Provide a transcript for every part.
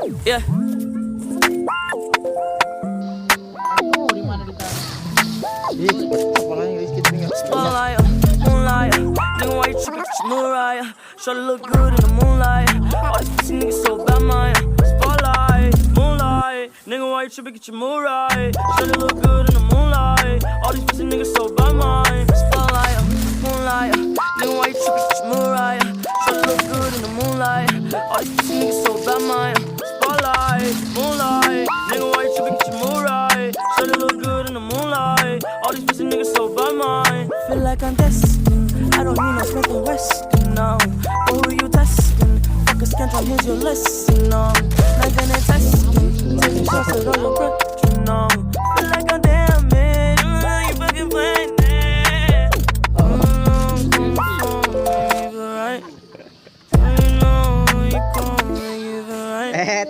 Yeah. Spotlight, moonlight. Nigga, why you trippin' with your Mariah? Shawty look good in the moonlight. All these pussy niggas so bad, man. Spotlight, moonlight. Nigga, why you trippin' with your Mariah? Shawty look good in the moonlight. All these pussy niggas so bad, man. Spotlight, moonlight. Nigga, why you trippin' with your Mariah? Shawty look good in the moonlight. All these pussy niggas so bad, man. Spotlight, moonlight. Nigga, why you trippin' with your Mariah? Shawty look good in the moonlight. All these pussy niggas so bad, man. Feel like I'm destined. I don't need no Smith and Weston, no. But who you testing? Fuck a scantron, here's your lesson, no. Not gonna test me. Taking shots at all your breath, you know. Feel like I'm damn it. You fucking playing it. Right. You know you come, you right.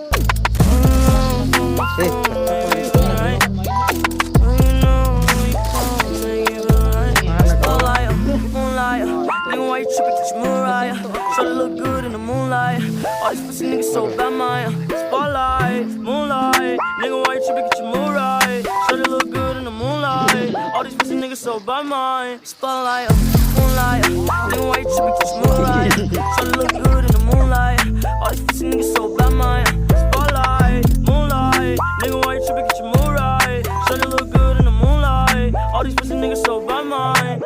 Nigga, why you trippin' with your Mariah? Shawty look good in the moonlight. All these pussy niggas so bad, man. Spotlight, moonlight. Nigga, why you trippin' with your Mariah? Shawty look good in the moonlight. All these pussy niggas so bad, man. Spotlight, moonlight. Nigga, why you trippin' with your Mariah? Shawty look good in the moonlight. All these pussy niggas so bad, man. Spotlight, moonlight. Nigga, why you trippin' with your Mariah? Shawty look good in the moonlight. All these pussy niggas so bad, man.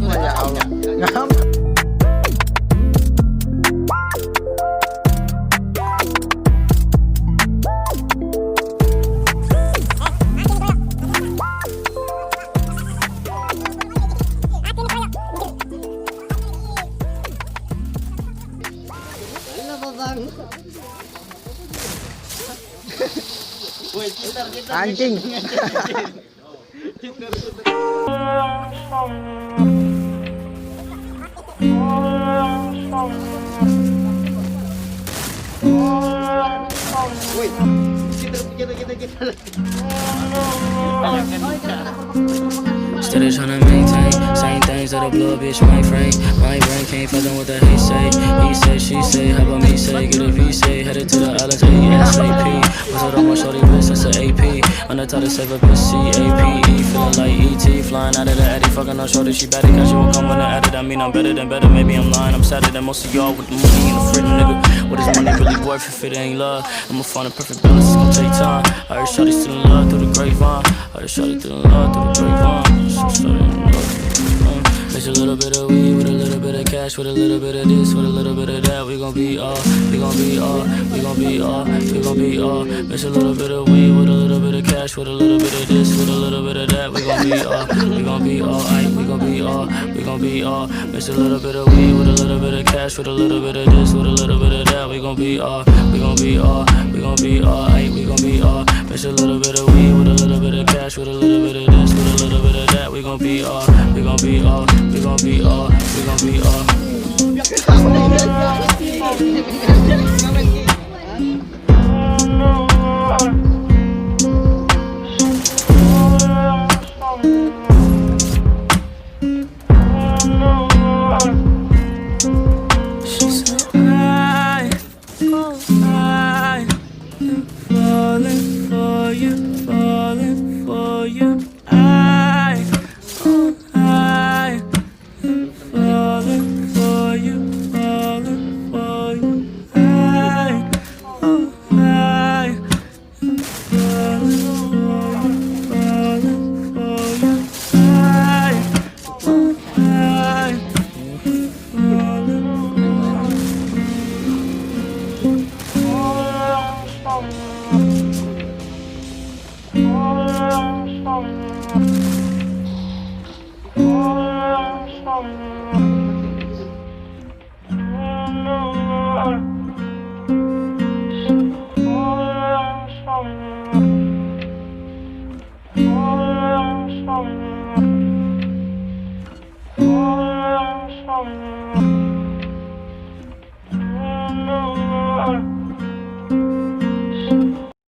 Ya Allah. Anjing. Woi, kita. Steady tryna maintain, same things that'll blow a bitch my frame. My brain can't fathom what the hate say. He say, she say, how about me say? Get a V say, headed to the islands ASAP. Was it on my shorty wrist, that's an AP. On the top to save a bitch, CAPE. Feeling like ET, flying out of the Addy. Fucking on shorty, she better, cause she won't come when I add it. I mean, I'm better than better, maybe I'm lying. I'm sadder than most of y'all with the money and the freedom, nigga. What is money really worth if it ain't love? I'ma find a perfect balance, it's gon' take time. I heard shorty still in love through the grapevine. I heard shorty still in love through the grapevine. Mix a little bit of weed with a little bit of cash, with a little bit of this, with a little bit of that. We gon' be all, we gon' be all, we gon' be all, we gon' be all. Mix a little bit of weed with a little bit of cash, with a little bit of this, with a little bit of that. We gon' be all, we gon' be all, aight, we gon' be all, we gon' be all. Mix a little bit of weed with a little bit of cash, with a little bit of this, with a little bit of that. We gon' be all, we gon' be all, we gon' be all, aight, we gon' be all. Mix a little bit of weed with a little bit of cash, with a little bit of this, with a little bit of that. We gon' be all, we gon' be all, we gon' be all, we gon' be all. She said, I am falling for you, falling for you. I am falling for you, falling for you. I am falling for you, falling for you. I